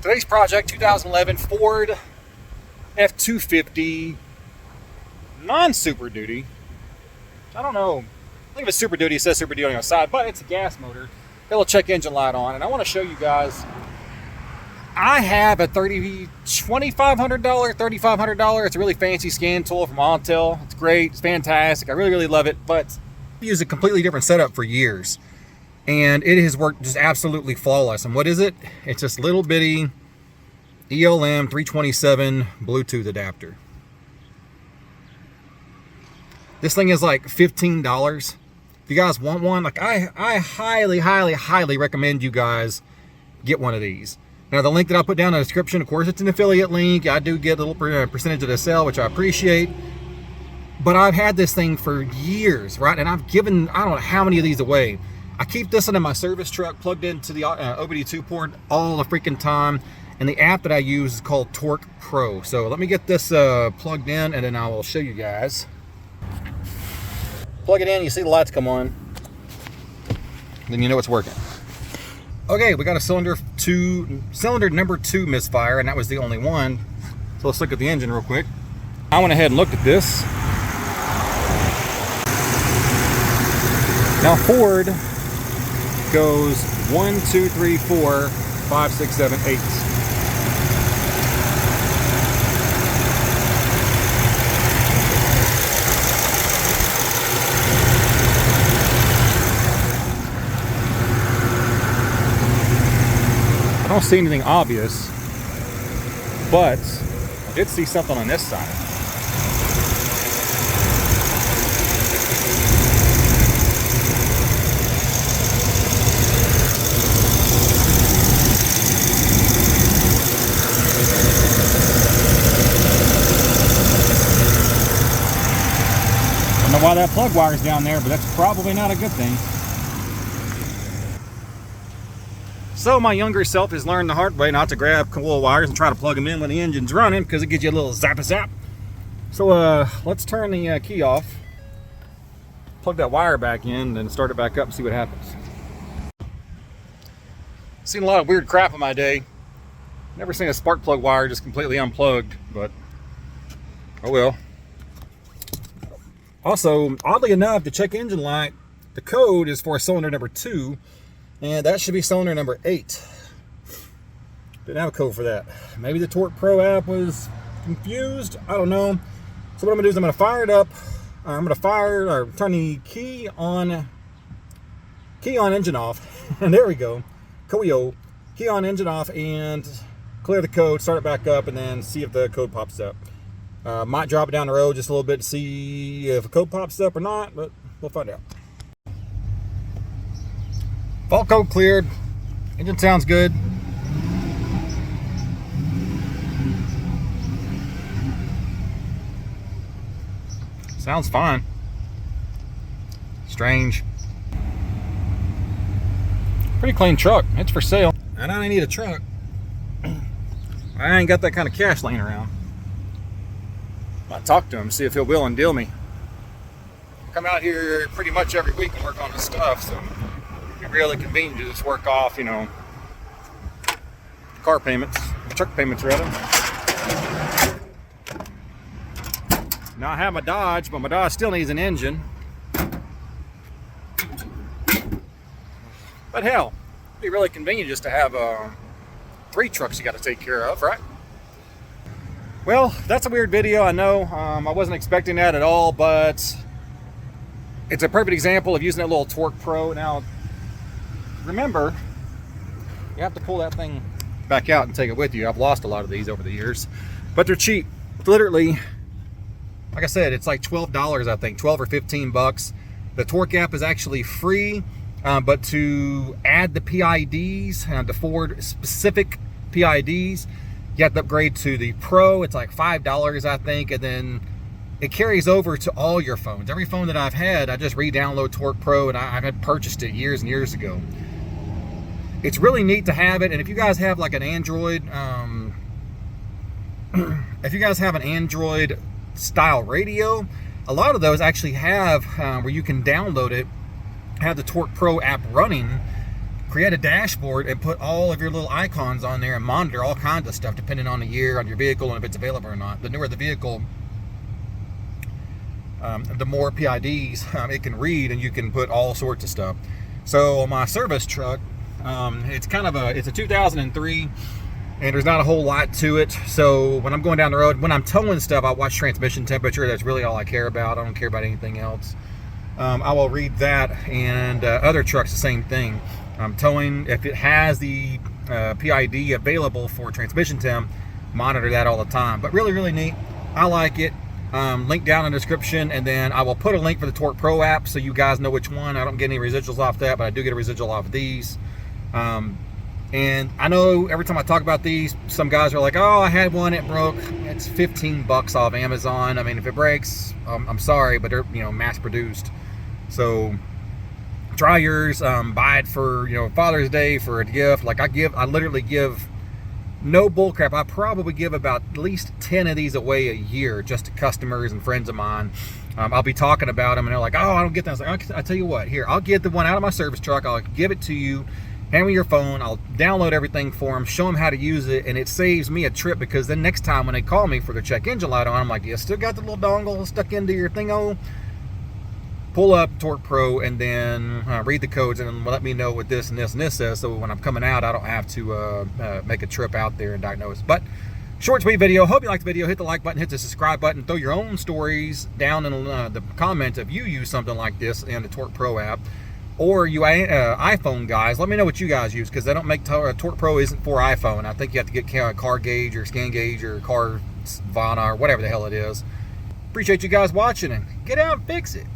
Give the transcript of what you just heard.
Today's project, 2011 Ford F-250 non-Super Duty. I don't know. I think if it's Super Duty, it says Super Duty on the side, but it's a gas motor. Got a little check engine light on, and I want to show you guys. I have a $3,500. It's a really fancy scan tool from Montel. It's great. It's fantastic. I really love it, but I use a completely different setup for years, and it has worked just absolutely flawless. And what is it? It's this little bitty ELM 327 Bluetooth adapter. This thing is like $15. If you guys want one, like I highly recommend you guys get one of these. Now the link that I'll put down in the description, of course, it's an affiliate link. I do get a little percentage of the sale, which I appreciate. But I've had this thing for years, right? And I've given, I don't know how many of these away. I keep this in my service truck plugged into the OBD2 port all the freaking time. And the app that I use is called Torque Pro. So let me get this plugged in, and then I will show you guys. Plug it in, you see the lights come on, then you know it's working. Okay, we got a cylinder number 2 misfire, and that was the only one. So let's look at the engine real quick. I went ahead and looked at this. Now Ford goes 1, 2, 3, 4, 5, 6, 7, 8. I don't see anything obvious, but I did see something on this side. I don't know why that plug wire's down there, but that's probably not a good thing. So my younger self has learned the hard way not to grab coil wires and try to plug them in when the engine's running, because it gives you a little zap. So let's turn the key off, plug that wire back in, and start it back up and see what happens. Seen a lot of weird crap in my day. Never seen a spark plug wire just completely unplugged, but oh well. Also, oddly enough, the check engine light, the code is for cylinder number 2. And that should be cylinder number 8. Didn't have a code for that. Maybe the Torque Pro app was confused. I don't know. So what I'm gonna do is I'm gonna fire it up. I'm gonna turn the key on engine off. And there we go. Coio. Key on engine off and clear the code, start it back up, and then see if the code pops up. Might drop it down the road just a little bit to see if a code pops up or not, but we'll find out. Fault code cleared. Engine sounds good. Sounds fine. Strange. Pretty clean truck. It's for sale. And I need a truck. I ain't got that kind of cash laying around. I'll talk to him, see if he'll will and deal me. I come out here pretty much every week and work on this stuff, so really convenient to just work off, you know, car payments, truck payments rather. Now I have my Dodge, but my Dodge still needs an engine. But hell, it'd be really convenient just to have 3 trucks you got to take care of, right? Well, that's a weird video, I know. I wasn't expecting that at all, but it's a perfect example of using that little Torque Pro. Now, remember, you have to pull that thing back out and take it with you. I've lost a lot of these over the years, but they're cheap. Literally, like I said, it's like $12, I think, 12 or 15 bucks. The Torque app is actually free, but to add the PIDs, the Ford specific PIDs, you have to upgrade to the Pro. It's like $5, I think, and then it carries over to all your phones. Every phone that I've had, I just re-download Torque Pro, and I had purchased it years and years ago. It's really neat to have it, and if you guys have like an Android, if you guys have an Android style radio, a lot of those actually have where you can download it, have the Torque Pro app running, create a dashboard and put all of your little icons on there and monitor all kinds of stuff depending on the year, on your vehicle, and if it's available or not. The newer the vehicle, the more PIDs it can read, and you can put all sorts of stuff. So on my service truck, it's a 2003, and there's not a whole lot to it. So when I'm going down the road, when I'm towing stuff, I watch transmission temperature. That's really all I care about. I don't care about anything else. I will read that, and other trucks the same thing. Towing, if it has the PID available for transmission temp, monitor that all the time. But really, really neat. I like it. Link down in the description, and then I will put a link for the Torque Pro app so you guys know which one. I don't get any residuals off that, but I do get a residual off of these. And I know every time I talk about these, some guys are like, oh, I had one, it broke. It's 15 bucks off Amazon. I mean, if it breaks, I'm sorry, but they're, mass produced. So try yours, buy it for, Father's Day, for a gift. Like I literally give, no bullcrap, I probably give about at least 10 of these away a year just to customers and friends of mine. I'll be talking about them, and they're like, oh, I don't get that. I was like, I'll tell you what, here, I'll get the one out of my service truck, I'll give it to you, hand me your phone, I'll download everything for them, show them how to use it, and it saves me a trip, because then next time when they call me for their check engine light on, I'm like, you still got the little dongle stuck into your thingo? Pull up Torque Pro, and then read the codes, and let me know what this and this and this says, so when I'm coming out, I don't have to make a trip out there and diagnose. But short, sweet video. Hope you liked the video. Hit the like button, hit the subscribe button, throw your own stories down in the comments if you use something like this in the Torque Pro app, or you iPhone guys. Let me know what you guys use, because they don't make Torque Pro isn't for iPhone. I think you have to get car gauge or scan gauge or Carvana or whatever the hell it is. Appreciate you guys watching, and get out and fix it.